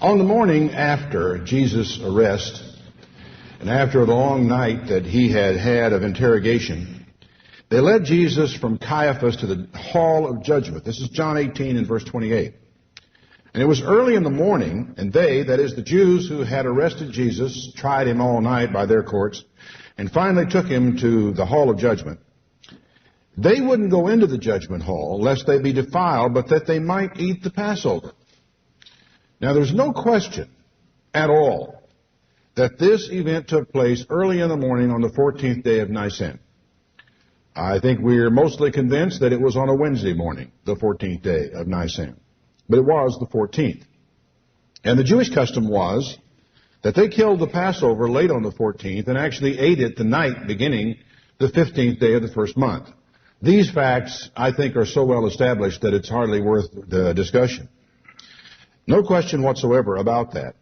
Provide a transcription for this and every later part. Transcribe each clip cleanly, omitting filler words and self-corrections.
On the morning after Jesus' arrest, and after the long night that he had had of interrogation, they led Jesus from Caiaphas to the hall of judgment. This is John 18 and verse 28. And it was early in the morning, and they, that is the Jews who had arrested Jesus, tried him all night by their courts, and finally took him to the hall of judgment. They wouldn't go into the judgment hall, lest they be defiled, but that they might eat the Passover. Now, there's no question at all that this event took place early in the morning on the 14th day of Nisan. I think we're mostly convinced that it was on a Wednesday morning, the 14th day of Nisan. But it was the 14th. And the Jewish custom was that they killed the Passover late on the 14th and actually ate it the night beginning the 15th day of the first month. These facts, I think, are so well established that it's hardly worth the discussion. No question whatsoever about that.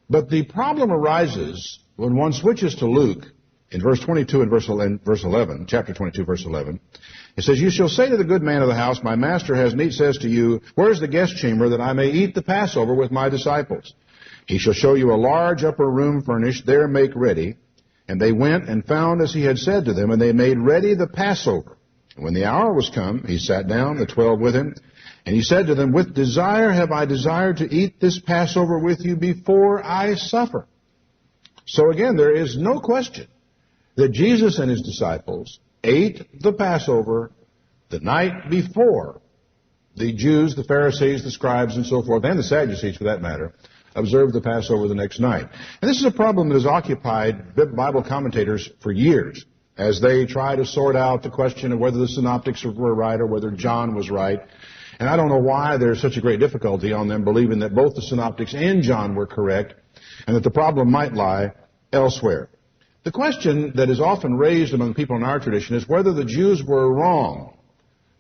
But the problem arises when one switches to Luke in verse 22 and verse 11, chapter 22, verse 11. It says, "You shall say to the good man of the house, my master has need, says to you, where's the guest chamber that I may eat the Passover with my disciples? He shall show you a large upper room furnished, there make ready. And they went and found as he had said to them, and they made ready the Passover. And when the hour was come, he sat down, the 12 with him, and he said to them, with desire have I desired to eat this Passover with you before I suffer." So again, there is no question that Jesus and his disciples ate the Passover the night before the Jews, the Pharisees, the scribes, and so forth, and the Sadducees for that matter, observed the Passover the next night. And this is a problem that has occupied Bible commentators for years as they try to sort out the question of whether the synoptics were right or whether John was right. And I don't know why there's such a great difficulty on them believing that both the synoptics and John were correct and that the problem might lie elsewhere. The question that is often raised among people in our tradition is whether the Jews were wrong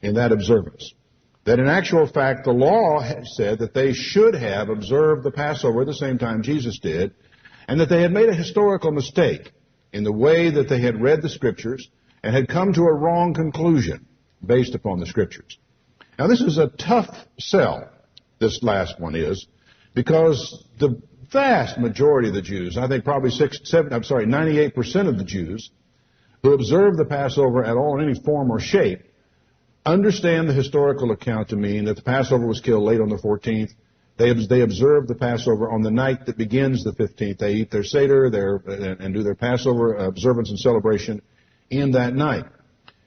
in that observance. That in actual fact, the law had said that they should have observed the Passover at the same time Jesus did, and that they had made a historical mistake in the way that they had read the Scriptures and had come to a wrong conclusion based upon the Scriptures. Now, this is a tough sell, this last one is, because the vast majority of the Jews, I think probably 98% of the Jews who observe the Passover at all in any form or shape understand the historical account to mean that the Passover was killed late on the 14th. They observe the Passover on the night that begins the 15th. They eat their Seder and do their Passover observance and celebration in that night.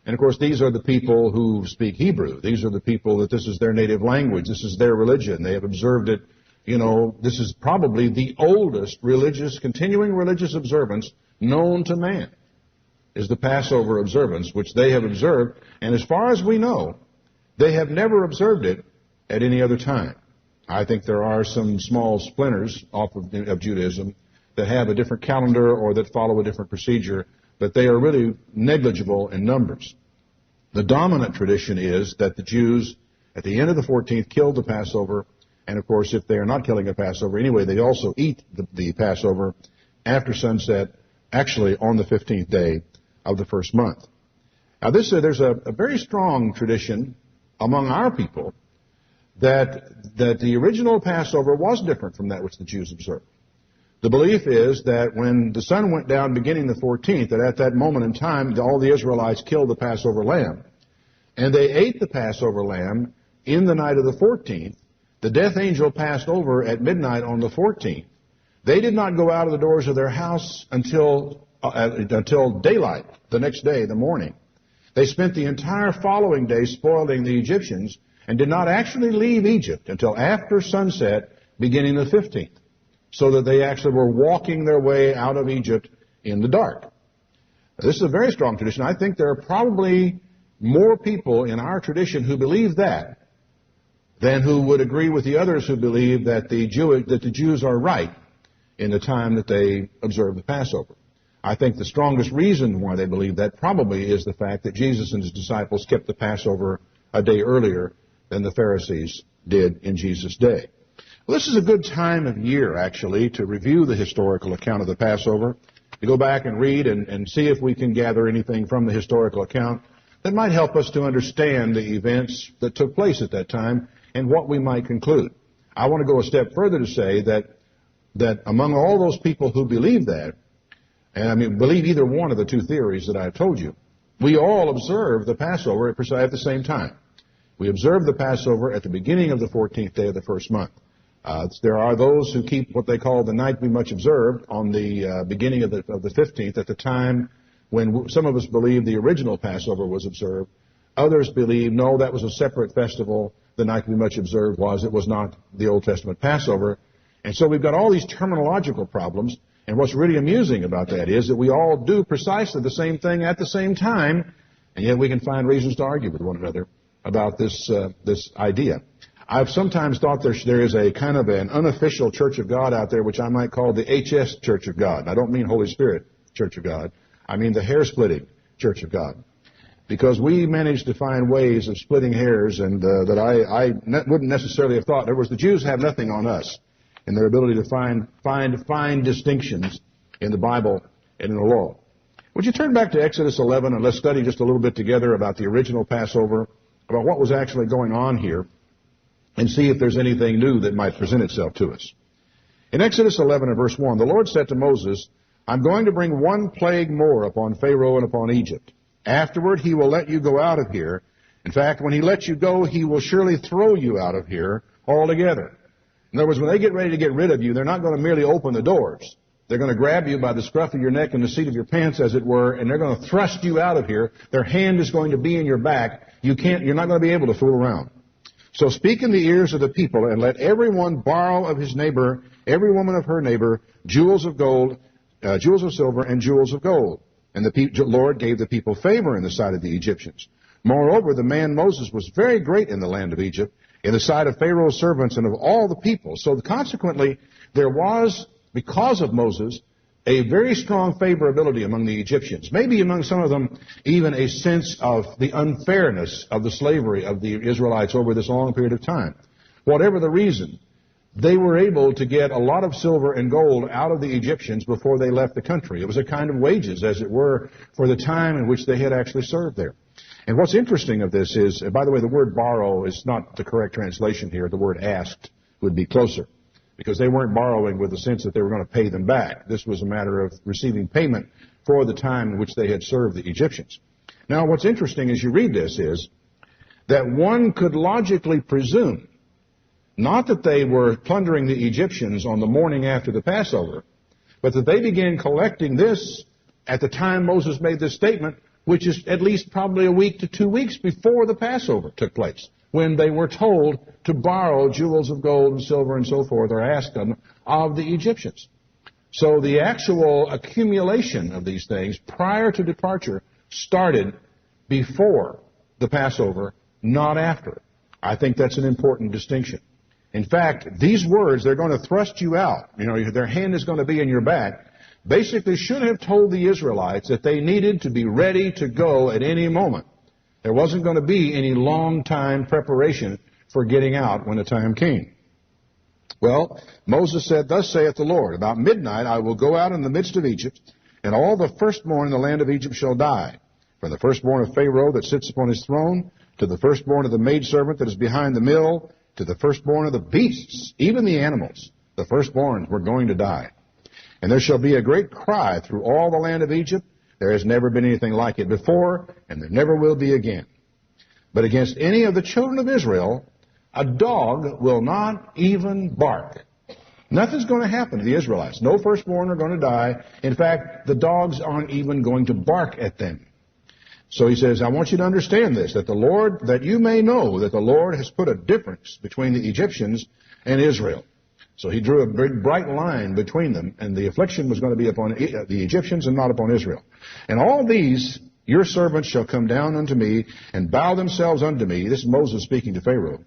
And, of course, these are the people who speak Hebrew. These are the people that this is their native language. This is their religion. They have observed it. You know, this is probably the oldest continuing religious observance known to man, is the Passover observance, which they have observed. And as far as we know, they have never observed it at any other time. I think there are some small splinters off of Judaism that have a different calendar or that follow a different procedure, but they are really negligible in numbers. The dominant tradition is that the Jews, at the end of the 14th, killed the Passover. And, of course, if they are not killing a Passover anyway, they also eat the Passover after sunset, actually on the 15th day of the first month. Now, there's a very strong tradition among our people that the original Passover was different from that which the Jews observed. The belief is that when the sun went down beginning the 14th, that at that moment in time, all the Israelites killed the Passover lamb. And they ate the Passover lamb in the night of the 14th. The death angel passed over at midnight on the 14th. They did not go out of the doors of their house until daylight the next day, the morning. They spent the entire following day spoiling the Egyptians and did not actually leave Egypt until after sunset, beginning the 15th, so that they actually were walking their way out of Egypt in the dark. This is a very strong tradition. I think there are probably more people in our tradition who believe that than who would agree with the others who believe that the Jews are right in the time that they observe the Passover. I think the strongest reason why they believe that probably is the fact that Jesus and his disciples kept the Passover a day earlier than the Pharisees did in Jesus' day. Well, this is a good time of year, actually, to review the historical account of the Passover, to go back and read and see if we can gather anything from the historical account that might help us to understand the events that took place at that time and what we might conclude. I want to go a step further to say that among all those people who believe that, and I mean believe either one of the two theories that I've told you, we all observe the Passover at the same time. We observe the Passover at the beginning of the 14th day of the first month. There are those who keep what they call the night we much observed on the beginning of the 15th, at the time when some of us believe the original Passover was observed. Others believe, no, that was a separate festival. The night we much observed it was not the Old Testament Passover. And so we've got all these terminological problems. And what's really amusing about that is that we all do precisely the same thing at the same time, and yet we can find reasons to argue with one another about this idea. I've sometimes thought there is a kind of an unofficial Church of God out there, which I might call the HS Church of God. I don't mean Holy Spirit Church of God. I mean the hair-splitting Church of God. Because we managed to find ways of splitting hairs and that I wouldn't necessarily have thought. In other words, the Jews had nothing on us in their ability to find distinctions in the Bible and in the law. Would you turn back to Exodus 11 and let's study just a little bit together about the original Passover, about what was actually going on here, and see if there's anything new that might present itself to us. In Exodus 11 and verse 1, the Lord said to Moses, I'm going to bring one plague more upon Pharaoh and upon Egypt. Afterward, he will let you go out of here. In fact, when he lets you go, he will surely throw you out of here altogether. In other words, when they get ready to get rid of you, they're not going to merely open the doors. They're going to grab you by the scruff of your neck and the seat of your pants, as it were, and they're going to thrust you out of here. Their hand is going to be in your back. You're not going to be able to fool around. So speak in the ears of the people, and let everyone borrow of his neighbor, every woman of her neighbor, jewels of gold, jewels of silver, and jewels of gold. And the Lord gave the people favor in the sight of the Egyptians. Moreover, the man Moses was very great in the land of Egypt, in the sight of Pharaoh's servants and of all the people. So consequently, there was, because of Moses, a very strong favorability among the Egyptians. Maybe among some of them, even a sense of the unfairness of the slavery of the Israelites over this long period of time. Whatever the reason, they were able to get a lot of silver and gold out of the Egyptians before they left the country. It was a kind of wages, as it were, for the time in which they had actually served there. And what's interesting of this is, by the way, the word borrow is not the correct translation here. The word asked would be closer, because they weren't borrowing with the sense that they were going to pay them back. This was a matter of receiving payment for the time in which they had served the Egyptians. Now, what's interesting as you read this is that one could logically presume not that they were plundering the Egyptians on the morning after the Passover, but that they began collecting this at the time Moses made this statement, which is at least probably a week to 2 weeks before the Passover took place, when they were told to borrow jewels of gold and silver and so forth, or ask them, of the Egyptians. So the actual accumulation of these things prior to departure started before the Passover, not after. I think that's an important distinction. In fact, these words, they're going to thrust you out, their hand is going to be in your back, basically should have told the Israelites that they needed to be ready to go at any moment. There wasn't going to be any long time preparation for getting out when the time came. Well, Moses said, Thus saith the Lord, about midnight I will go out in the midst of Egypt, and all the firstborn in the land of Egypt shall die, from the firstborn of Pharaoh that sits upon his throne, to the firstborn of the maidservant that is behind the mill, to the firstborn of the beasts, even the animals. The firstborn were going to die. And there shall be a great cry through all the land of Egypt. There has never been anything like it before, and there never will be again. But against any of the children of Israel, a dog will not even bark. Nothing's going to happen to the Israelites. No firstborn are going to die. In fact, the dogs aren't even going to bark at them. So he says, I want you to understand this, that you may know that the Lord has put a difference between the Egyptians and Israel. So he drew a big bright line between them, and the affliction was going to be upon the Egyptians and not upon Israel. And all these, your servants shall come down unto me and bow themselves unto me. This is Moses speaking to Pharaoh,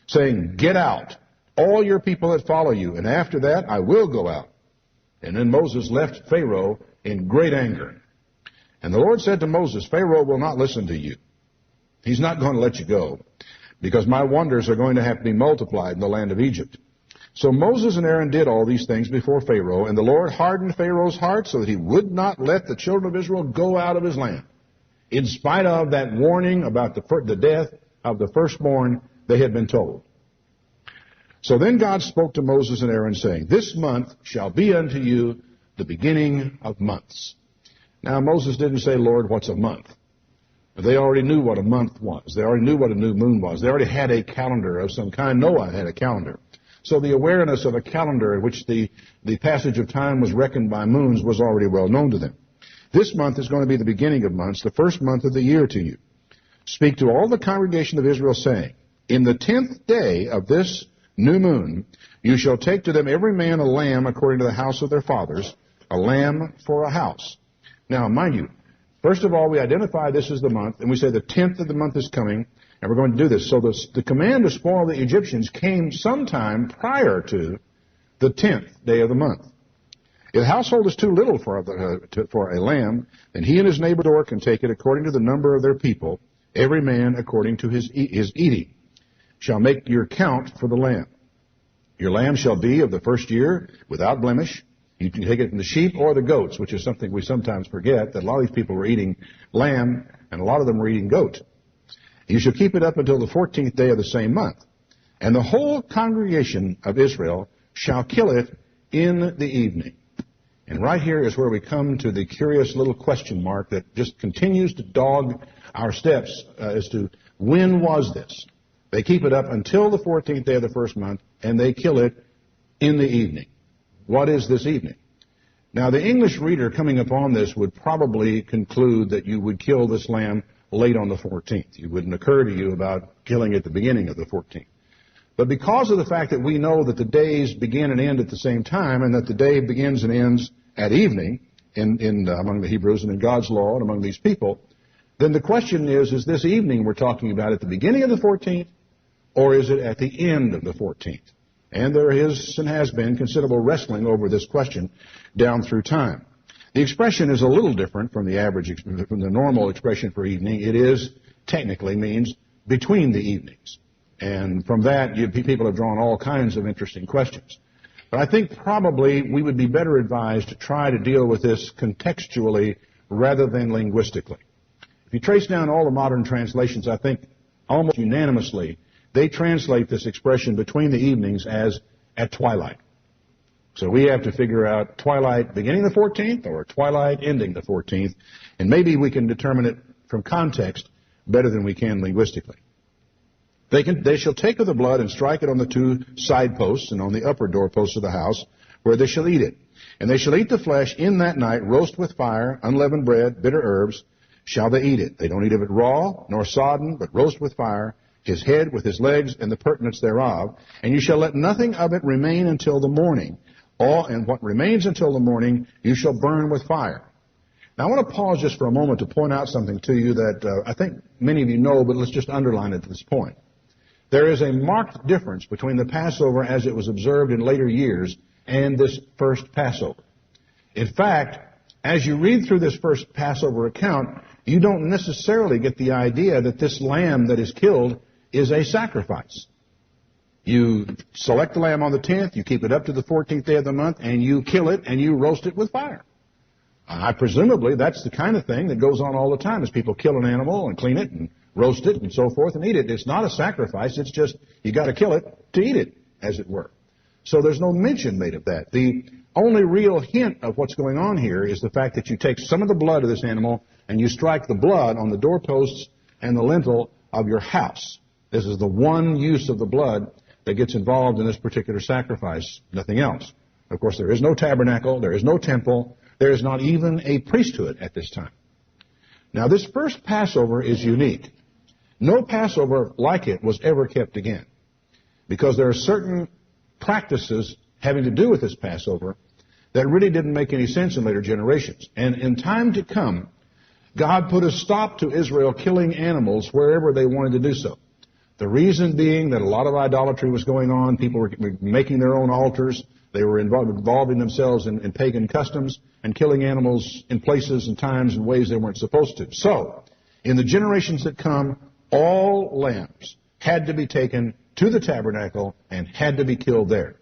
saying, Get out, all your people that follow you, and after that I will go out. And then Moses left Pharaoh in great anger. And the Lord said to Moses, Pharaoh will not listen to you. He's not going to let you go, because my wonders are going to have to be multiplied in the land of Egypt. So Moses and Aaron did all these things before Pharaoh, and the Lord hardened Pharaoh's heart so that he would not let the children of Israel go out of his land, in spite of that warning about the death of the firstborn they had been told. So then God spoke to Moses and Aaron, saying, This month shall be unto you the beginning of months. Now Moses didn't say, Lord, what's a month? They already knew what a month was. They already knew what a new moon was. They already had a calendar of some kind. Noah had a calendar. So the awareness of a calendar in which the passage of time was reckoned by moons was already well known to them. This month is going to be the beginning of months, the first month of the year to you. Speak to all the congregation of Israel, saying, In the 10th day of this new moon, you shall take to them every man a lamb according to the house of their fathers, a lamb for a house. Now, mind you, first of all, we identify this as the month, and we say the 10th of the month is coming, and we're going to do this. So the command to spoil the Egyptians came sometime prior to the 10th day of the month. If the household is too little for a lamb, then he and his neighbor door can take it according to the number of their people, every man according to his eating. Shall make your count for the lamb. Your lamb shall be of the first year without blemish. You can take it from the sheep or the goats, which is something we sometimes forget, that a lot of these people were eating lamb and a lot of them were eating goat. You shall keep it up until the 14th day of the same month. And the whole congregation of Israel shall kill it in the evening. And right here is where we come to the curious little question mark that just continues to dog our steps as to when was this? They keep it up until the 14th day of the first month, and they kill it in the evening. What is this evening? Now, the English reader coming upon this would probably conclude that you would kill this lamb late on the 14th. It wouldn't occur to you about killing at the beginning of the 14th. But because of the fact that we know that the days begin and end at the same time, and that the day begins and ends at evening among the Hebrews and in God's law and among these people, then the question is this evening we're talking about at the beginning of the 14th, or is it at the end of the 14th? And there is and has been considerable wrestling over this question down through time. The expression is a little different from from the normal expression for evening. It is technically means between the evenings. And from that, people have drawn all kinds of interesting questions. But I think probably we would be better advised to try to deal with this contextually rather than linguistically. If you trace down all the modern translations, I think almost unanimously, they translate this expression between the evenings as at twilight. So we have to figure out twilight beginning the 14th or twilight ending the 14th, and maybe we can determine it from context better than we can linguistically. They shall take of the blood and strike it on the two side posts and on the upper doorposts of the house, where they shall eat it. And they shall eat the flesh in that night, roast with fire, unleavened bread, bitter herbs, shall they eat it. They don't eat of it raw, nor sodden, but roast with fire, his head with his legs and the purtenance thereof. And you shall let nothing of it remain until the morning. And what remains until the morning, you shall burn with fire. Now, I want to pause just for a moment to point out something to you that I think many of you know, but let's just underline it at this point. There is a marked difference between the Passover as it was observed in later years and this first Passover. In fact, as you read through this first Passover account, you don't necessarily get the idea that this lamb that is killed is a sacrifice. You select the lamb on the 10th, you keep it up to the 14th day of the month, and you kill it and you roast it with fire. Presumably that's the kind of thing that goes on all the time as people kill an animal and clean it and roast it and so forth and eat it. It's not a sacrifice, it's just you got to kill it to eat it, as it were. So there's no mention made of that. The only real hint of what's going on here is the fact that you take some of the blood of this animal and you strike the blood on the doorposts and the lintel of your house. This is the one use of the blood that gets involved in this particular sacrifice, nothing else. Of course, there is no tabernacle, there is no temple, there is not even a priesthood at this time. Now, this first Passover is unique. No Passover like it was ever kept again, because there are certain practices having to do with this Passover that really didn't make any sense in later generations. And in time to come, God put a stop to Israel killing animals wherever they wanted to do so. The reason being that a lot of idolatry was going on. People were making their own altars. They were involving themselves in pagan customs and killing animals in places and times and ways they weren't supposed to. So, in the generations that come, all lambs had to be taken to the tabernacle and had to be killed there.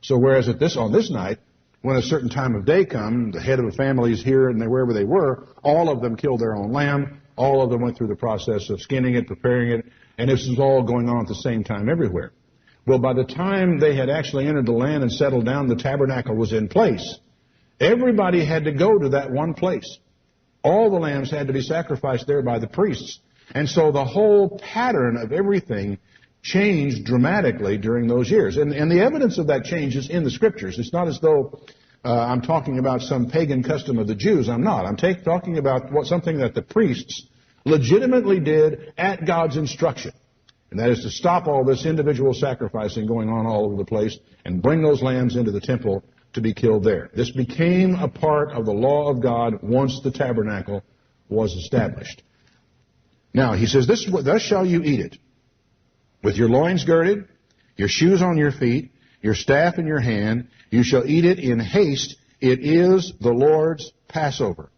So whereas on this night, when a certain time of day come, the head of the families here and wherever they were, all of them killed their own lamb. All of them went through the process of skinning it, preparing it, and this is all going on at the same time everywhere. Well, by the time they had actually entered the land and settled down, the tabernacle was in place. Everybody had to go to that one place. All the lambs had to be sacrificed there by the priests. And so the whole pattern of everything changed dramatically during those years. And the evidence of that change is in the Scriptures. It's not as though I'm talking about some pagan custom of the Jews. I'm not. I'm talking about something that the priests legitimately did at God's instruction. And that is to stop all this individual sacrificing going on all over the place and bring those lambs into the temple to be killed there. This became a part of the law of God once the tabernacle was established. Now, he says, thus shall you eat it, with your loins girded, your shoes on your feet, your staff in your hand. You shall eat it in haste. It is the Lord's Passover.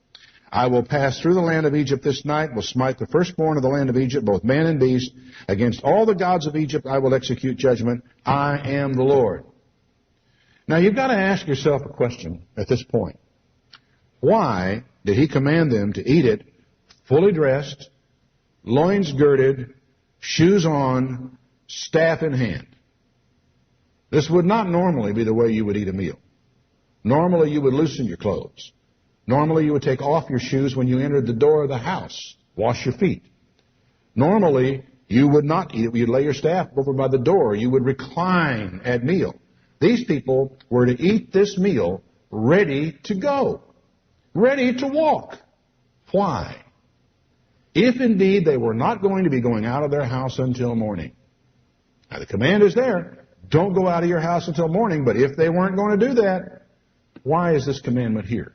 I will pass through the land of Egypt this night, will smite the firstborn of the land of Egypt, both man and beast. Against all the gods of Egypt I will execute judgment. I am the Lord. Now you've got to ask yourself a question at this point. Why did he command them to eat it fully dressed, loins girded, shoes on, staff in hand? This would not normally be the way you would eat a meal. Normally you would loosen your clothes. Normally you would take off your shoes when you entered the door of the house, wash your feet. Normally you would not eat it. You'd lay your staff over by the door. You would recline at meal. These people were to eat this meal ready to go, ready to walk. Why? If indeed they were not going to be going out of their house until morning. Now the command is there. Don't go out of your house until morning. But if they weren't going to do that, why is this commandment here?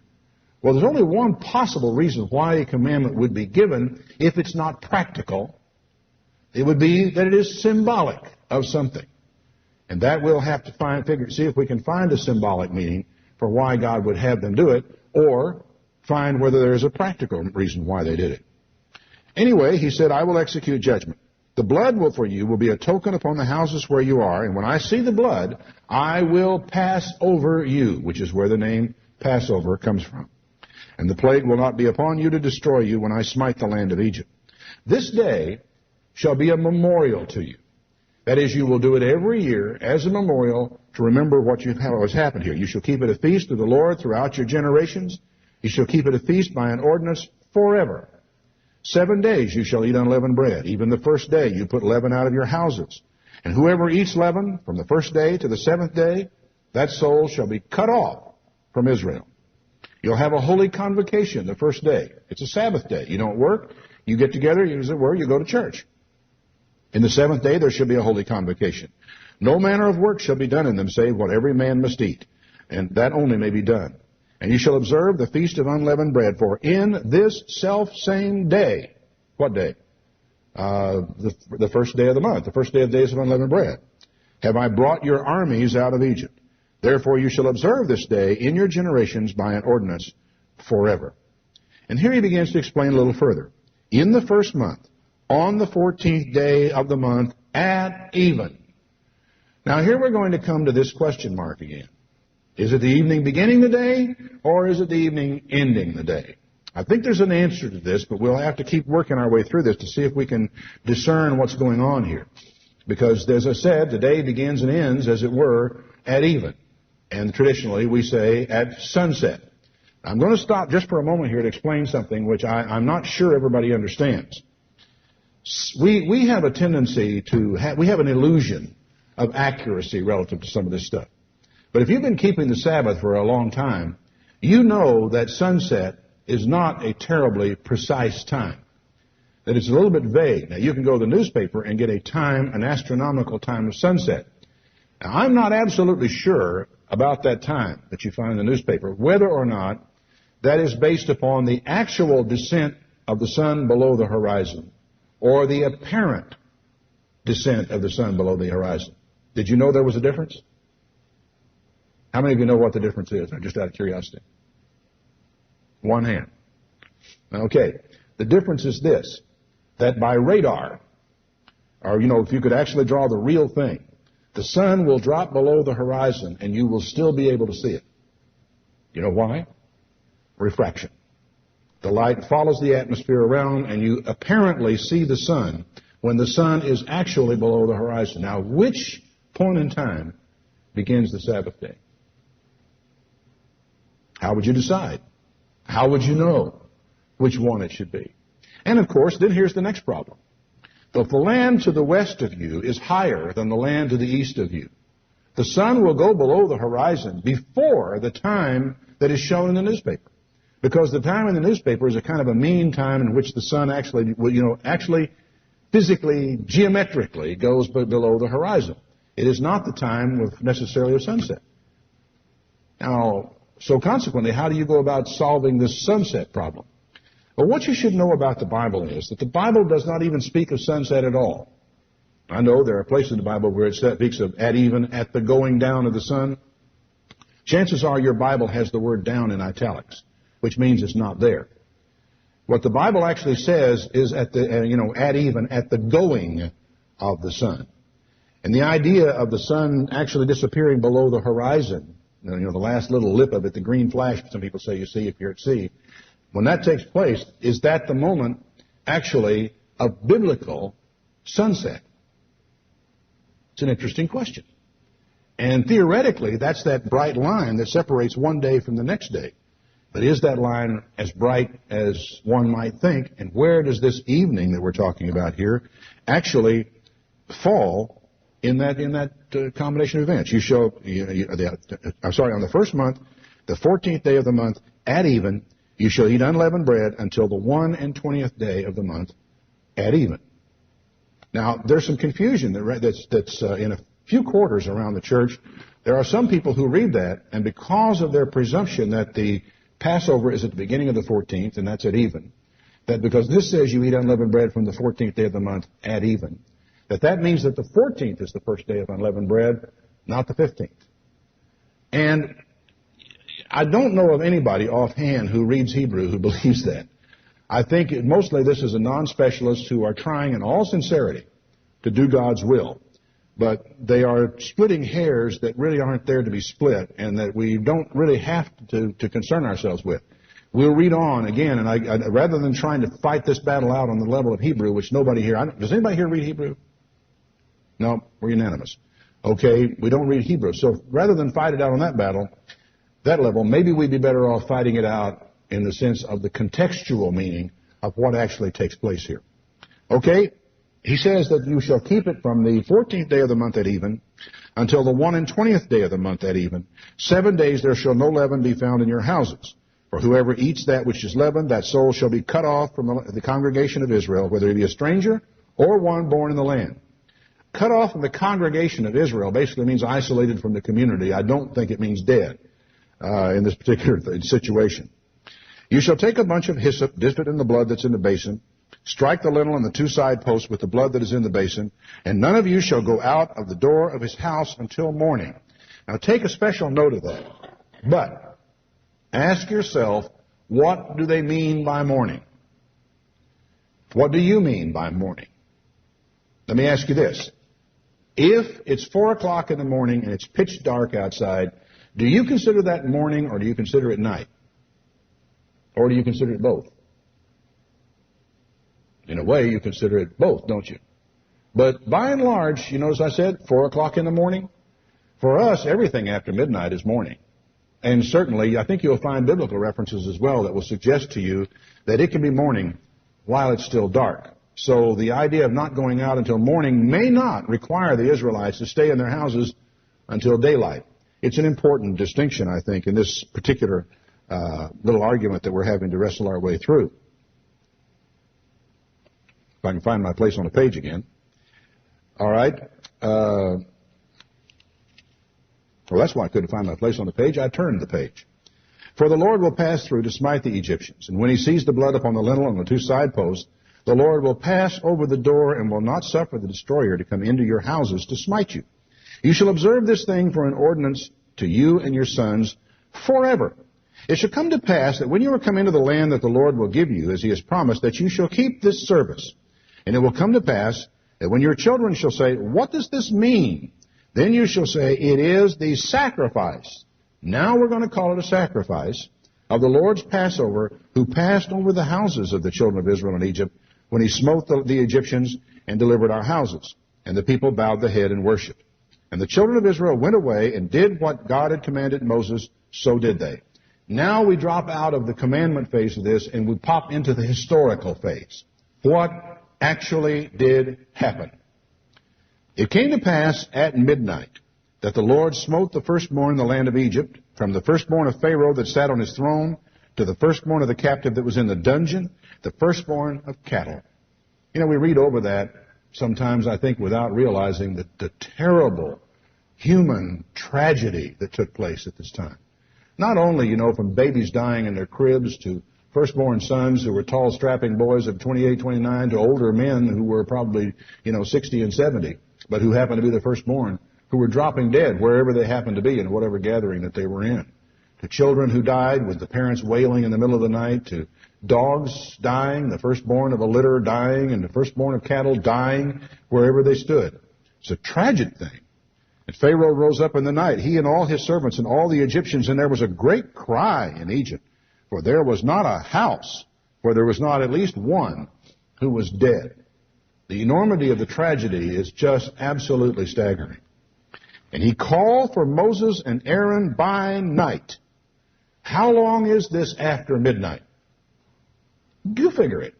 Well, there's only one possible reason why a commandment would be given if it's not practical. It would be that it is symbolic of something. And that we'll have to see if we can find a symbolic meaning for why God would have them do it, or find whether there's a practical reason why they did it. Anyway, he said, I will execute judgment. The blood for you will be a token upon the houses where you are, and when I see the blood, I will pass over you, which is where the name Passover comes from. And the plague will not be upon you to destroy you when I smite the land of Egypt. This day shall be a memorial to you. That is, you will do it every year as a memorial to remember what has happened here. You shall keep it a feast of the Lord throughout your generations. You shall keep it a feast by an ordinance forever. 7 days you shall eat unleavened bread. Even the first day you put leaven out of your houses. And whoever eats leaven from the first day to the seventh day, that soul shall be cut off from Israel. You'll have a holy convocation the first day. It's a Sabbath day. You don't work. You get together, you go to church. In the seventh day there shall be a holy convocation. No manner of work shall be done in them, save what every man must eat. And that only may be done. And you shall observe the feast of unleavened bread, for in this self-same day, what day? The first day of the month, the first day of the days of unleavened bread, have I brought your armies out of Egypt. Therefore you shall observe this day in your generations by an ordinance forever. And here he begins to explain a little further. In the first month, on the 14th day of the month, at even. Now here we're going to come to this question mark again. Is it the evening beginning the day, or is it the evening ending the day? I think there's an answer to this, but we'll have to keep working our way through this to see if we can discern what's going on here. Because, as I said, the day begins and ends, as it were, at even. And traditionally, we say at sunset. I'm going to stop just for a moment here to explain something which I'm not sure everybody understands. We have a tendency we have an illusion of accuracy relative to some of this stuff. But if you've been keeping the Sabbath for a long time, you know that sunset is not a terribly precise time. That it's a little bit vague. Now, you can go to the newspaper and get an astronomical time of sunset. Now, I'm not absolutely sure about that time that you find in the newspaper, whether or not that is based upon the actual descent of the sun below the horizon or the apparent descent of the sun below the horizon. Did you know there was a difference? How many of you know what the difference is? Just out of curiosity. One hand. Okay. The difference is this, that by radar, or, if you could actually draw the real thing, the sun will drop below the horizon and you will still be able to see it. You know why? Refraction. The light follows the atmosphere around and you apparently see the sun when the sun is actually below the horizon. Now, which point in time begins the Sabbath day? How would you decide? How would you know which one it should be? And of course, then here's the next problem. If the land to the west of you is higher than the land to the east of you, the sun will go below the horizon before the time that is shown in the newspaper. Because the time in the newspaper is a kind of a mean time in which the sun actually physically, geometrically goes below the horizon. It is not the time necessarily of sunset. Now, so consequently, how do you go about solving this sunset problem? Well, what you should know about the Bible is that the Bible does not even speak of sunset at all. I know there are places in the Bible where it speaks of at even, at the going down of the sun. Chances are your Bible has the word down in italics, which means it's not there. What the Bible actually says is at even, at the going of the sun. And the idea of the sun actually disappearing below the horizon, the last little lip of it, the green flash, some people say you see if you're at sea, when that takes place, is that the moment actually of biblical sunset? It's an interesting question. And theoretically, that's that bright line that separates one day from the next day. But is that line as bright as one might think? And where does this evening that we're talking about here actually fall in that combination of events? On the first month, the 14th day of the month, at even, you shall eat unleavened bread until the 21st day of the month, at even. Now, there's some confusion that's in a few quarters around the church. There are some people who read that, and because of their presumption that the Passover is at the beginning of the 14th, and that's at even, that because this says you eat unleavened bread from the 14th day of the month at even, that means that the 14th is the first day of unleavened bread, not the 15th. And I don't know of anybody offhand who reads Hebrew who believes that. I think mostly this is a non-specialist who are trying in all sincerity to do God's will. But they are splitting hairs that really aren't there to be split and that we don't really have to concern ourselves with. We'll read on again, and I rather than trying to fight this battle out on the level of Hebrew, which nobody here, does anybody here read Hebrew? No, we're unanimous. Okay, we don't read Hebrew. So rather than fight it out on that level, maybe we'd be better off fighting it out in the sense of the contextual meaning of what actually takes place here. Okay? He says that you shall keep it from the 14th day of the month at even until the 21st day of the month at even. 7 days there shall no leaven be found in your houses. For whoever eats that which is leavened, that soul shall be cut off from the congregation of Israel, whether he be a stranger or one born in the land. Cut off from the congregation of Israel basically means isolated from the community. I don't think it means dead in this particular situation. You shall take a bunch of hyssop, dip it in the blood that's in the basin, strike the lintel and the two side posts with the blood that is in the basin, and none of you shall go out of the door of his house until morning. Now take a special note of that. But ask yourself, what do they mean by morning? What do you mean by morning? Let me ask you this. If it's 4 o'clock in the morning and it's pitch dark outside, do you consider that morning or do you consider it night? Or do you consider it both? In a way, you consider it both, don't you? But by and large, you notice I said 4 o'clock in the morning? For us, everything after midnight is morning. And certainly, I think you'll find biblical references as well that will suggest to you that it can be morning while it's still dark. So the idea of not going out until morning may not require the Israelites to stay in their houses until daylight. It's an important distinction, I think, in this particular little argument that we're having to wrestle our way through. If I can find my place on the page again. All right. Well, that's why I couldn't find my place on the page. I turned the page. For the Lord will pass through to smite the Egyptians. And when he sees the blood upon the lintel and the two side posts, the Lord will pass over the door and will not suffer the destroyer to come into your houses to smite you. You shall observe this thing for an ordinance to you and your sons forever. It shall come to pass that when you are come into the land that the Lord will give you, as he has promised, that you shall keep this service. And it will come to pass that when your children shall say, what does this mean? Then you shall say, it is the sacrifice. Now we're going to call it a sacrifice of the Lord's Passover, who passed over the houses of the children of Israel in Egypt when he smote the Egyptians and delivered our houses. And the people bowed the head and worshipped. And the children of Israel went away and did what God had commanded Moses, so did they. Now we drop out of the commandment phase of this and we pop into the historical phase. What actually did happen? It came to pass at midnight that the Lord smote the firstborn in the land of Egypt, from the firstborn of Pharaoh that sat on his throne, to the firstborn of the captive that was in the dungeon, the firstborn of cattle. You know, we read over that sometimes, I think, without realizing the terrible human tragedy that took place at this time. Not only, you know, from babies dying in their cribs to firstborn sons who were tall, strapping boys of 28, 29 to older men who were probably, 60 and 70, but who happened to be the firstborn, who were dropping dead wherever they happened to be in whatever gathering that they were in. To children who died with the parents wailing in the middle of the night, to dogs dying, the firstborn of a litter dying, and the firstborn of cattle dying wherever they stood. It's a tragic thing. And Pharaoh rose up in the night, he and all his servants and all the Egyptians, and there was a great cry in Egypt, for there was not a house where there was not at least one who was dead. The enormity of the tragedy is just absolutely staggering. And he called for Moses and Aaron by night. How long is this after midnight? You figure it.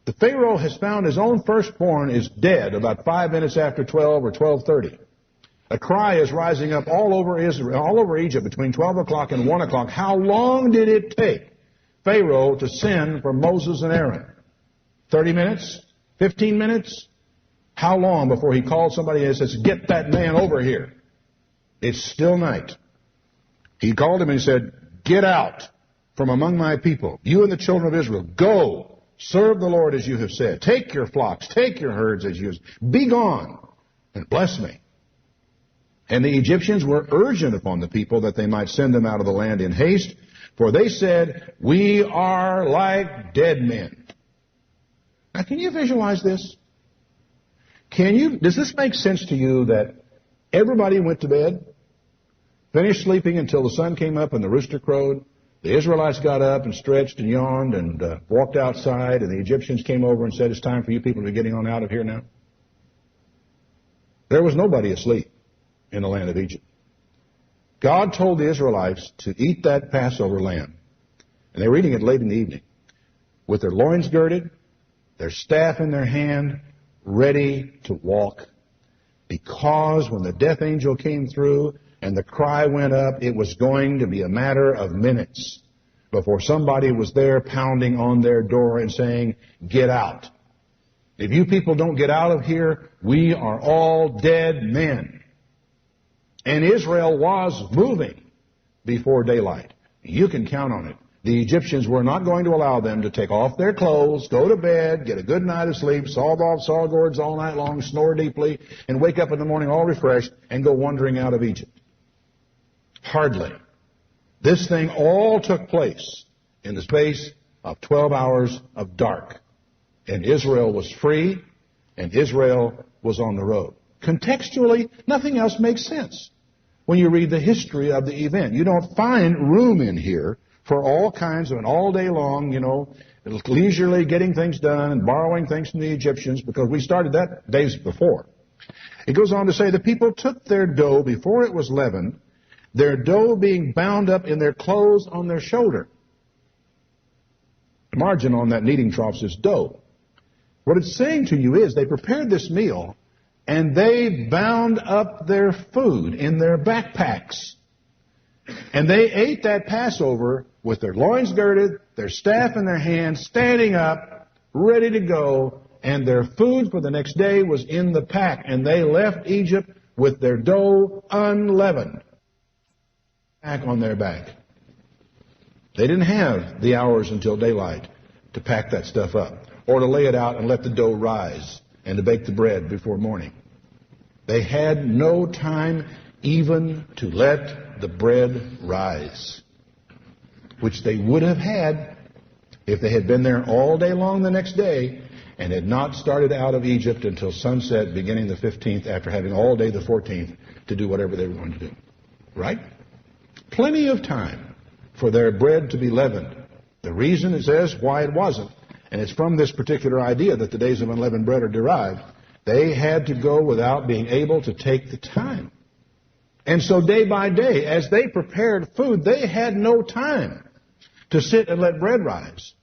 The Pharaoh has found his own firstborn is dead about 5 minutes after 12 or 12:30. A cry is rising up all over Israel, all over Egypt between 12 o'clock and 1 o'clock. How long did it take Pharaoh to send for Moses and Aaron? 30 minutes? 15 minutes? How long before he called somebody and says, get that man over here? It's still night. He called him and he said, get out from among my people, you and the children of Israel. Go, serve the Lord as you have said. Take your flocks, take your herds as you have said. Be gone and bless me. And the Egyptians were urgent upon the people that they might send them out of the land in haste, for they said, we are like dead men. Now, can you visualize this? Does this make sense to you that everybody went to bed, finished sleeping until the sun came up and the rooster crowed? The Israelites got up and stretched and yawned and walked outside, and the Egyptians came over and said, it's time for you people to be getting on out of here now. There was nobody asleep in the land of Egypt. God told the Israelites to eat that Passover lamb, and they were eating it late in the evening, with their loins girded, their staff in their hand, ready to walk, because when the death angel came through and the cry went up, it was going to be a matter of minutes before somebody was there pounding on their door and saying, get out. If you people don't get out of here, we are all dead men. And Israel was moving before daylight. You can count on it. The Egyptians were not going to allow them to take off their clothes, go to bed, get a good night of sleep, saw gourds all night long, snore deeply, and wake up in the morning all refreshed and go wandering out of Egypt. Hardly. This thing all took place in the space of 12 hours of dark. And Israel was free, and Israel was on the road. Contextually, nothing else makes sense. When you read the history of the event, you don't find room in here for all kinds of an all day long, leisurely getting things done and borrowing things from the Egyptians, because we started that days before. It goes on to say, the people took their dough before it was leavened, their dough being bound up in their clothes on their shoulder. The margin on that kneading trough says dough. What it's saying to you is they prepared this meal and they bound up their food in their backpacks. And they ate that Passover with their loins girded, their staff in their hands, standing up, ready to go, and their food for the next day was in the pack. And they left Egypt with their dough unleavened, pack on their back. They didn't have the hours until daylight to pack that stuff up, or to lay it out and let the dough rise, and to bake the bread before morning. They had no time even to let the bread rise, which they would have had if they had been there all day long the next day and had not started out of Egypt until sunset beginning the 15th, after having all day the 14th to do whatever they were going to do. Right? Plenty of time for their bread to be leavened. The reason, it says, why it wasn't, and it's from this particular idea that the days of unleavened bread are derived, They had to go without being able to take the time. And so day by day, as they prepared food, they had no time to sit and let bread rise.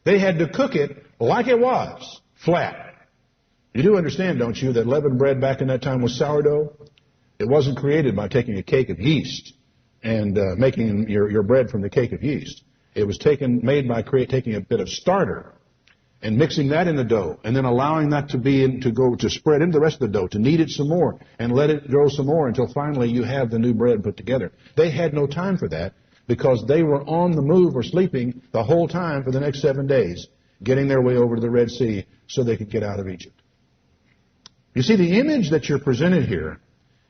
They had to cook it like it was, flat. You do understand, don't you, that leavened bread back in that time was sourdough? It wasn't created by taking a cake of yeast and making your bread from the cake of yeast. It was made by taking a bit of starter and mixing that in the dough, and then allowing that to spread into the rest of the dough, to knead it some more, and let it grow some more until finally you have the new bread put together. They had no time for that because they were on the move or sleeping the whole time for the next 7 days, getting their way over to the Red Sea so they could get out of Egypt. You see, the image that you're presented here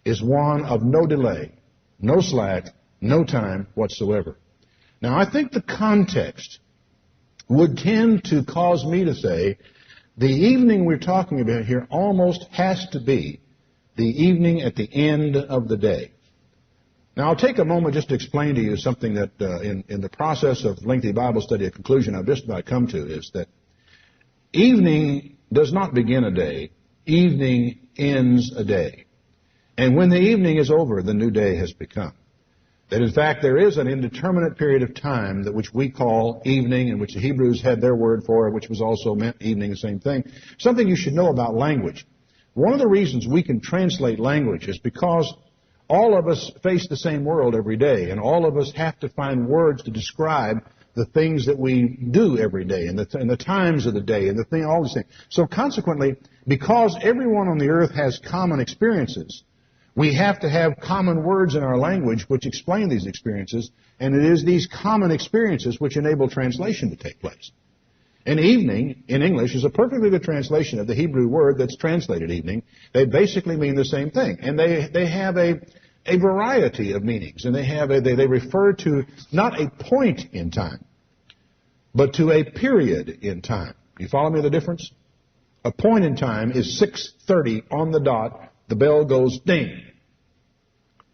is one of no delay, no slack, no time whatsoever. Now, I think the context would tend to cause me to say the evening we're talking about here almost has to be the evening at the end of the day. Now, I'll take a moment just to explain to you something that in the process of lengthy Bible study, a conclusion I've just about come to is that evening does not begin a day. Evening ends a day. And when the evening is over, the new day has begun. That in fact there is an indeterminate period of time that which we call evening, and which the Hebrews had their word for, which was also meant evening, the same thing. Something you should know about language. One of the reasons we can translate language is because all of us face the same world every day, and all of us have to find words to describe the things that we do every day, and the times of the day, and all these things. So consequently, because everyone on the earth has common experiences, we have to have common words in our language which explain these experiences, and it is these common experiences which enable translation to take place. And evening, in English, is a perfectly good translation of the Hebrew word that's translated evening. They basically mean the same thing, and they have a variety of meanings, and they refer to not a point in time, but to a period in time. You follow me the difference? A point in time is 6:30 on the dot. The bell goes ding.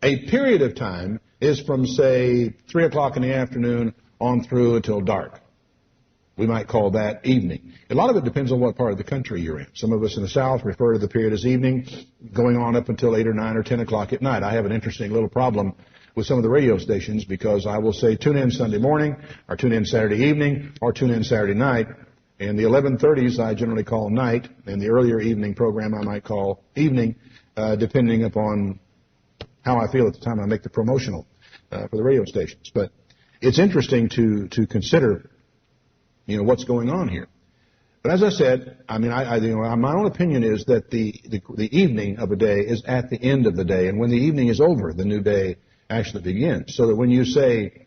A period of time is from, say, 3 o'clock in the afternoon on through until dark. We might call that evening. A lot of it depends on what part of the country you're in. Some of us in the South refer to the period as evening, going on up until 8 or 9 or 10 o'clock at night. I have an interesting little problem with some of the radio stations because I will say tune in Sunday morning, or tune in Saturday evening, or tune in Saturday night. And the 11:30s I generally call night, and the earlier evening program I might call evening, depending upon how I feel at the time I make the promotional for the radio stations. But it's interesting to consider, what's going on here. But as I said, my own opinion is that the evening of a day is at the end of the day, and when the evening is over, the new day actually begins. So that when you say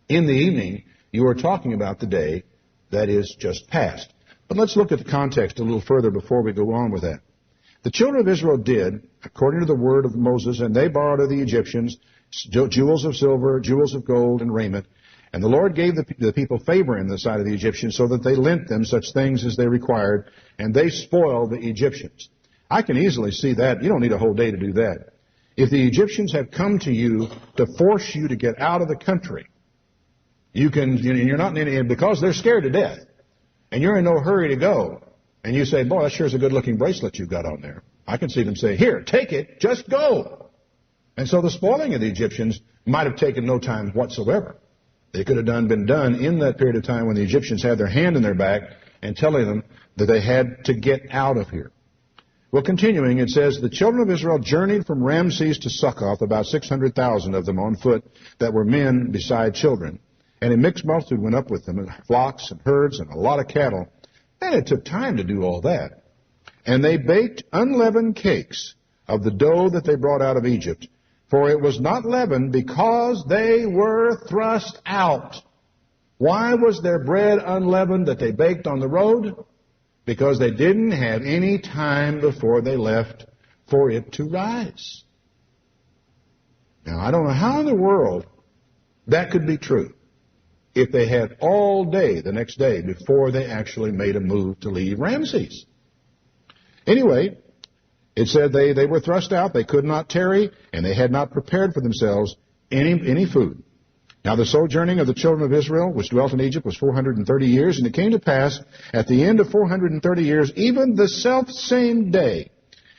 in the evening, you are talking about the day that is just past. But let's look at the context a little further before we go on with that. The children of Israel did, according to the word of Moses, and they borrowed of the Egyptians jewels of silver, jewels of gold, and raiment. And the Lord gave the people favor in the sight of the Egyptians, so that they lent them such things as they required, and they spoiled the Egyptians. I can easily see that. You don't need a whole day to do that. If the Egyptians have come to you to force you to get out of the country, you're not in any, because they're scared to death, and you're in no hurry to go, and you say, boy, that sure is a good-looking bracelet you've got on there. I can see them say, here, take it, just go. And so the spoiling of the Egyptians might have taken no time whatsoever. They could have been done in that period of time when the Egyptians had their hand in their back and telling them that they had to get out of here. Well, continuing, it says, the children of Israel journeyed from Ramses to Succoth, about 600,000 of them on foot, that were men beside children. And a mixed multitude went up with them, and flocks and herds and a lot of cattle. And it took time to do all that. And they baked unleavened cakes of the dough that they brought out of Egypt. For it was not leavened, because they were thrust out. Why was their bread unleavened that they baked on the road? Because they didn't have any time before they left for it to rise. Now, I don't know how in the world that could be true if they had all day the next day before they actually made a move to leave Ramses. Anyway, it said they were thrust out, they could not tarry, and they had not prepared for themselves any food. Now the sojourning of the children of Israel, which dwelt in Egypt, was 430 years, and it came to pass at the end of 430 years, even the selfsame day,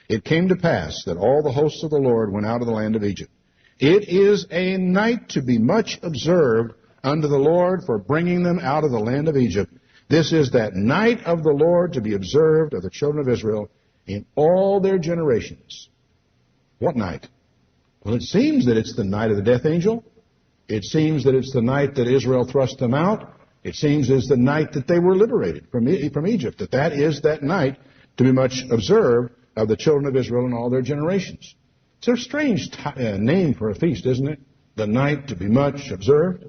it came to pass that all the hosts of the Lord went out of the land of Egypt. It is a night to be much observed unto the Lord for bringing them out of the land of Egypt. This is that night of the Lord to be observed of the children of Israel in all their generations. What night? Well, it seems that it's the night of the death angel. It seems that it's the night that Israel thrust them out. It seems it's the night that they were liberated from Egypt, that is that night to be much observed of the children of Israel in all their generations. It's a strange name for a feast, isn't it? The night to be much observed.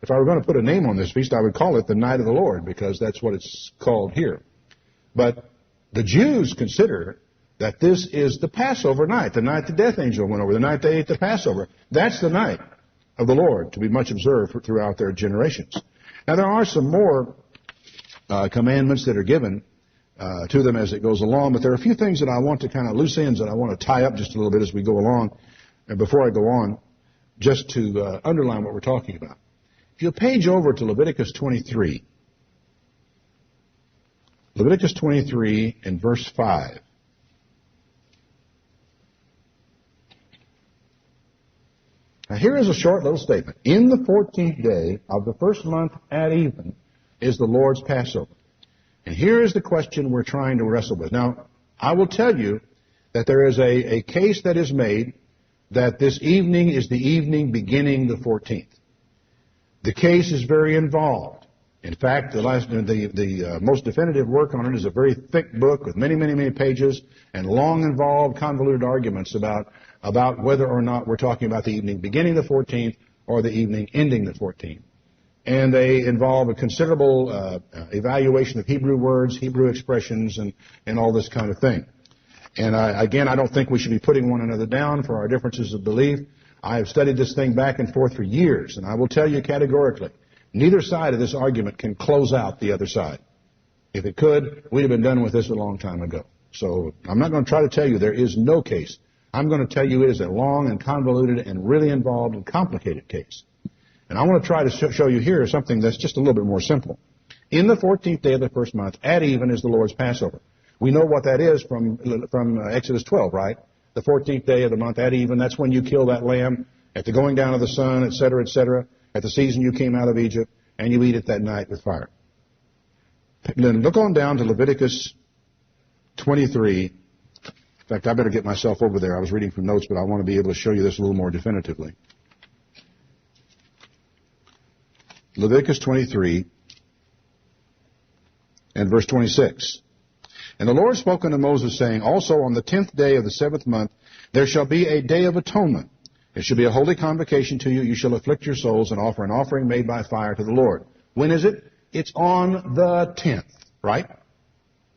If I were going to put a name on this feast, I would call it the night of the Lord, because that's what it's called here. But the Jews consider that this is the Passover night, the night the death angel went over, the night they ate the Passover. That's the night of the Lord to be much observed throughout their generations. Now, there are some more commandments that are given to them as it goes along, but there are a few things that I want to kind of loose ends that I want to tie up just a little bit as we go along, and before I go on, just to underline what we're talking about. If you'll page over to Leviticus 23. Leviticus 23 and verse 5. Now here is a short little statement. In the 14th day of the first month at even is the Lord's Passover. And here is the question we're trying to wrestle with. Now, I will tell you that there is a case that is made that this evening is the evening beginning the 14th. The case is very involved. In fact, the most definitive work on it is a very thick book with many, many, many pages and long, involved, convoluted arguments about whether or not we're talking about the evening beginning the 14th or the evening ending the 14th. And they involve a considerable evaluation of Hebrew words, Hebrew expressions, and all this kind of thing. And again, I don't think we should be putting one another down for our differences of belief. I have studied this thing back and forth for years, and I will tell you categorically, neither side of this argument can close out the other side. If it could, we'd have been done with this a long time ago. So I'm not going to try to tell you there is no case. I'm going to tell you it is a long and convoluted and really involved and complicated case. And I want to try to show you here something that's just a little bit more simple. In the 14th day of the first month, at even, is the Lord's Passover. We know what that is from Exodus 12, right? The 14th day of the month, at even, that's when you kill that lamb at the going down of the sun, etc., etc., at the season you came out of Egypt, and you eat it that night with fire. Then look on down to Leviticus 23. In fact, I better get myself over there. I was reading from notes, but I want to be able to show you this a little more definitively. Leviticus 23 and verse 26. And the Lord spoke unto Moses, saying, Also on the 10th day of the 7th month there shall be a day of atonement. It shall be a holy convocation to you. You shall afflict your souls and offer an offering made by fire to the Lord. When is it? It's on the 10th, right?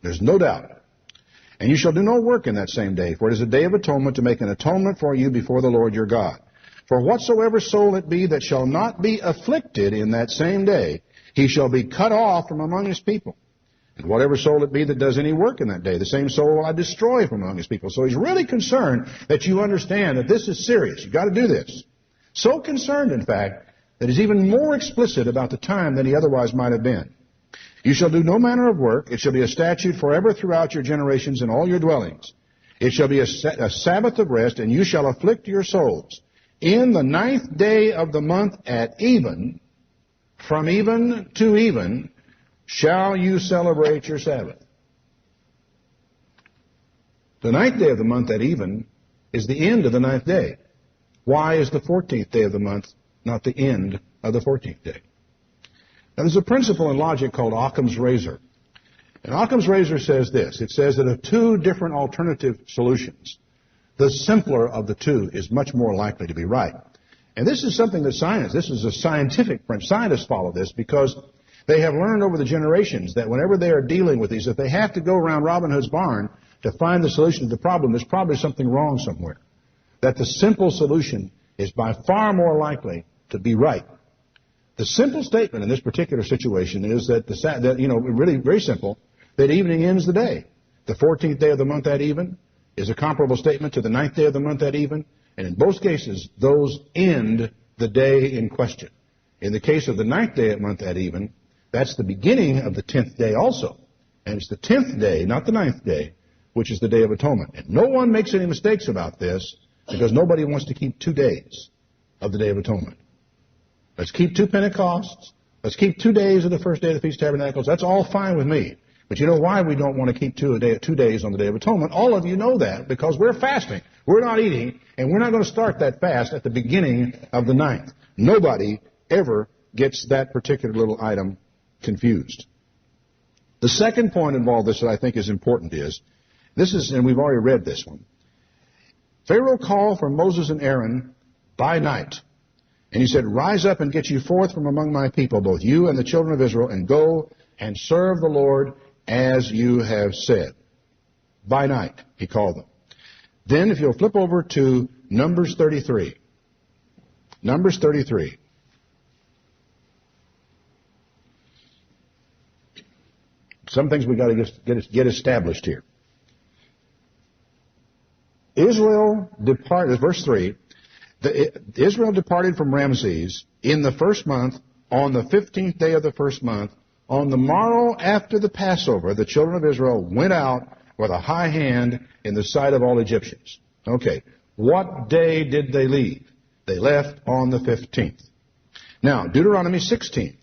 There's no doubt. And you shall do no work in that same day, for it is a day of atonement to make an atonement for you before the Lord your God. For whatsoever soul it be that shall not be afflicted in that same day, he shall be cut off from among his people. And whatever soul it be that does any work in that day, the same soul will I destroy from among his people. So he's really concerned that you understand that this is serious. You've got to do this. So concerned, in fact, that he's even more explicit about the time than he otherwise might have been. You shall do no manner of work. It shall be a statute forever throughout your generations in all your dwellings. It shall be a Sabbath of rest, and you shall afflict your souls. In the 9th day of the month at even, from even to even, shall you celebrate your Sabbath. The 9th day of the month at even is the end of the 9th day. Why is the 14th day of the month not the end of the 14th day? Now, there's a principle in logic called Occam's razor. And Occam's razor says this. It says that of two different alternative solutions, the simpler of the two is much more likely to be right. And this is something that this is a scientific principle. Scientists follow this because they have learned over the generations that whenever they are dealing with these, if they have to go around Robin Hood's barn to find the solution to the problem, there's probably something wrong somewhere. That the simple solution is by far more likely to be right. The simple statement in this particular situation is that, really very simple, that evening ends the day. The 14th day of the month at even is a comparable statement to the 9th day of the month at even, and in both cases, those end the day in question. In the case of the 9th day of the month at even, that's the beginning of the 10th day also. And it's the 10th day, not the 9th day, which is the Day of Atonement. And no one makes any mistakes about this, because nobody wants to keep 2 days of the Day of Atonement. Let's keep 2 Pentecosts. Let's keep 2 days of the first day of the Feast of Tabernacles. That's all fine with me. But you know why we don't want to keep 2 days on the Day of Atonement? All of you know that, because we're fasting. We're not eating, and we're not going to start that fast at the beginning of the 9th. Nobody ever gets that particular little item confused. The second point involved this that I think is important is, and we've already read this one, Pharaoh called for Moses and Aaron by night. And he said, rise up and get you forth from among my people, both you and the children of Israel, and go and serve the Lord as you have said. By night, he called them. Then, if you'll flip over to Numbers 33. Numbers 33. Some things we've got to get established here. Israel departed, verse 3, Israel departed from Ramses in the first month, on the 15th day of the first month. On the morrow after the Passover, the children of Israel went out with a high hand in the sight of all Egyptians. Okay, what day did they leave? They left on the 15th. Now, Deuteronomy 16.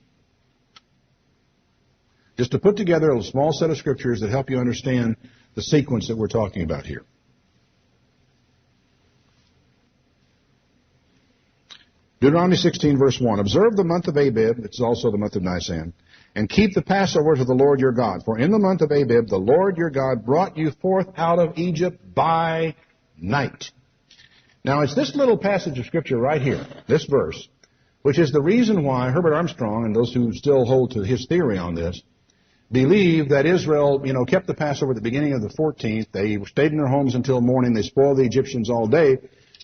Just to put together a small set of scriptures that help you understand the sequence that we're talking about here. Deuteronomy 16, verse 1. Observe the month of Abib, it's also the month of Nisan, and keep the Passover to the Lord your God. For in the month of Abib, the Lord your God brought you forth out of Egypt by night. Now, it's this little passage of Scripture right here, this verse, which is the reason why Herbert Armstrong, and those who still hold to his theory on this, believe that Israel, kept the Passover at the beginning of the 14th. They stayed in their homes until morning. They spoiled the Egyptians all day,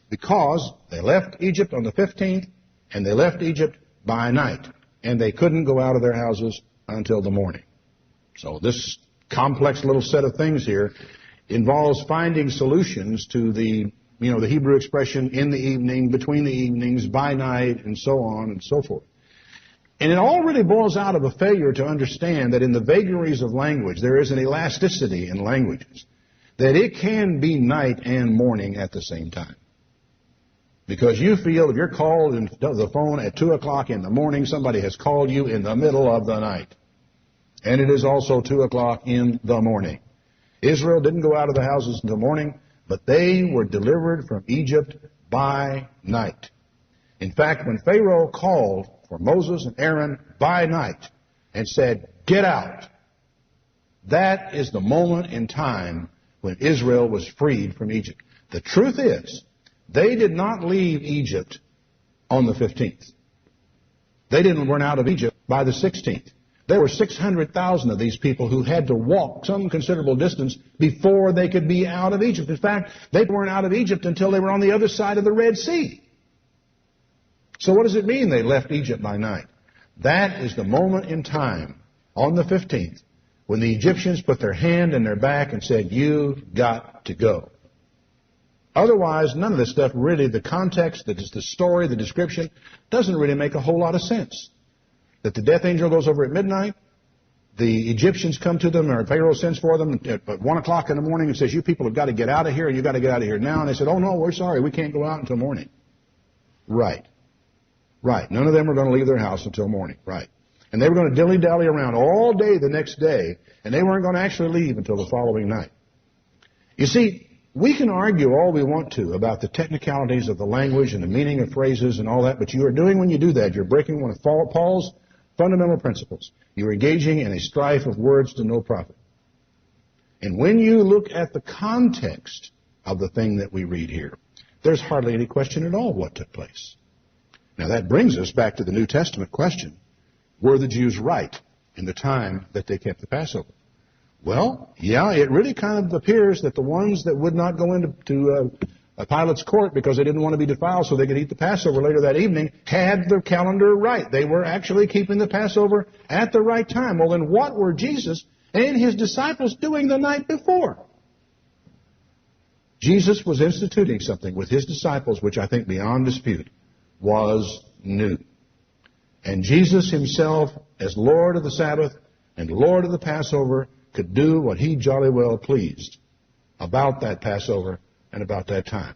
because they left Egypt on the 15th, and they left Egypt by night, and they couldn't go out of their houses until the morning. So this complex little set of things here involves finding solutions to the Hebrew expression in the evening, between the evenings, by night, and so on and so forth. And it all really boils out of a failure to understand that in the vagaries of language, there is an elasticity in languages, that it can be night and morning at the same time. Because you feel if you're called into the phone at 2 o'clock in the morning, somebody has called you in the middle of the night. And it is also 2 o'clock in the morning. Israel didn't go out of the houses until morning, but they were delivered from Egypt by night. In fact, when Pharaoh called for Moses and Aaron by night and said, get out, that is the moment in time when Israel was freed from Egypt. The truth is, they did not leave Egypt on the 15th. They didn't run out of Egypt by the 16th. There were 600,000 of these people who had to walk some considerable distance before they could be out of Egypt. In fact, they weren't out of Egypt until they were on the other side of the Red Sea. So what does it mean they left Egypt by night? That is the moment in time, on the 15th, when the Egyptians put their hand in their back and said, you've got to go. Otherwise, none of this stuff really, the context, the story, the description, doesn't really make a whole lot of sense. That the death angel goes over at midnight, the Egyptians come to them, or Pharaoh sends for them at 1 o'clock in the morning and says, you people have got to get out of here, and you've got to get out of here now. And they said, oh no, we're sorry, we can't go out until morning. Right. None of them were going to leave their house until morning. Right. And they were going to dilly-dally around all day the next day, and they weren't going to actually leave until the following night. You see, we can argue all we want to about the technicalities of the language and the meaning of phrases and all that, but you are doing, when you do that, you're breaking one of Paul's fundamental principles. You're engaging in a strife of words to no profit. And when you look at the context of the thing that we read here, there's hardly any question at all what took place. Now that brings us back to the New Testament question. Were the Jews right in the time that they kept the Passover? Well, yeah, it really kind of appears that the ones that would not go into Pilate's court because they didn't want to be defiled so they could eat the Passover later that evening had their calendar right. They were actually keeping the Passover at the right time. Well, then what were Jesus and his disciples doing the night before? Jesus was instituting something with his disciples which I think beyond dispute was new. And Jesus himself, as Lord of the Sabbath and Lord of the Passover, could do what he jolly well pleased about that Passover and about that time.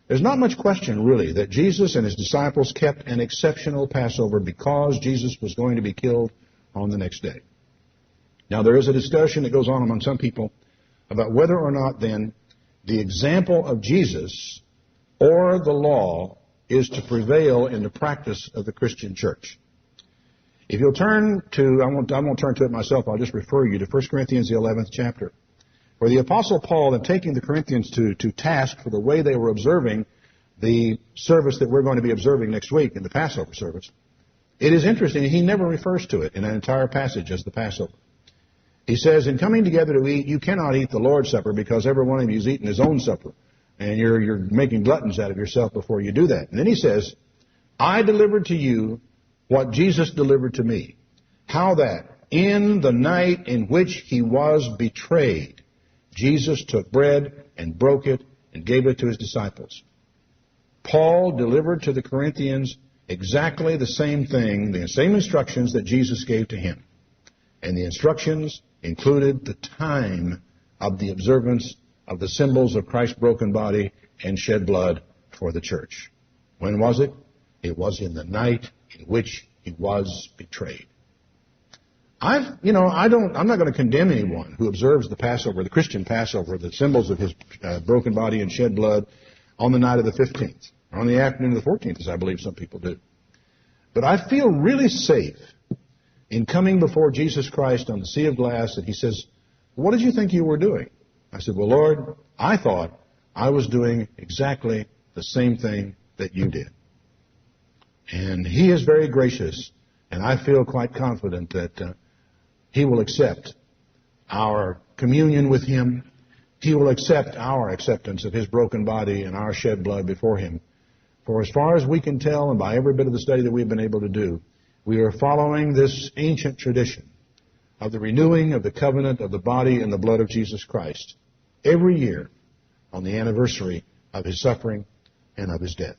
There's not much question, really, that Jesus and his disciples kept an exceptional Passover because Jesus was going to be killed on the next day. Now, there is a discussion that goes on among some people about whether or not, then, the example of Jesus or the law is to prevail in the practice of the Christian church. If you'll turn to, I won't turn to it myself, I'll just refer you to 1 Corinthians, the 11th chapter, where the Apostle Paul, in taking the Corinthians to task for the way they were observing the service that we're going to be observing next week in the Passover service, it is interesting, he never refers to it in an entire passage as the Passover. He says, in coming together to eat, you cannot eat the Lord's Supper because every one of you is eating his own supper. And you're making gluttons out of yourself before you do that. And then he says, I delivered to you what Jesus delivered to me. How that in the night in which he was betrayed, Jesus took bread and broke it and gave it to his disciples. Paul delivered to the Corinthians exactly the same thing, the same instructions that Jesus gave to him. And the instructions included the time of the observance of the symbols of Christ's broken body and shed blood for the church. When was it? It was in the night in which he was betrayed. I'm not going to condemn anyone who observes the Passover, the Christian Passover, the symbols of his broken body and shed blood on the night of the 15th, or on the afternoon of the 14th, as I believe some people do. But I feel really safe in coming before Jesus Christ on the sea of glass, and he says, what did you think you were doing? I said, well, Lord, I thought I was doing exactly the same thing that you did. And he is very gracious, and I feel quite confident that he will accept our communion with him. He will accept our acceptance of his broken body and our shed blood before him. For as far as we can tell, and by every bit of the study that we've been able to do, we are following this ancient tradition of the renewing of the covenant of the body and the blood of Jesus Christ every year on the anniversary of his suffering and of his death.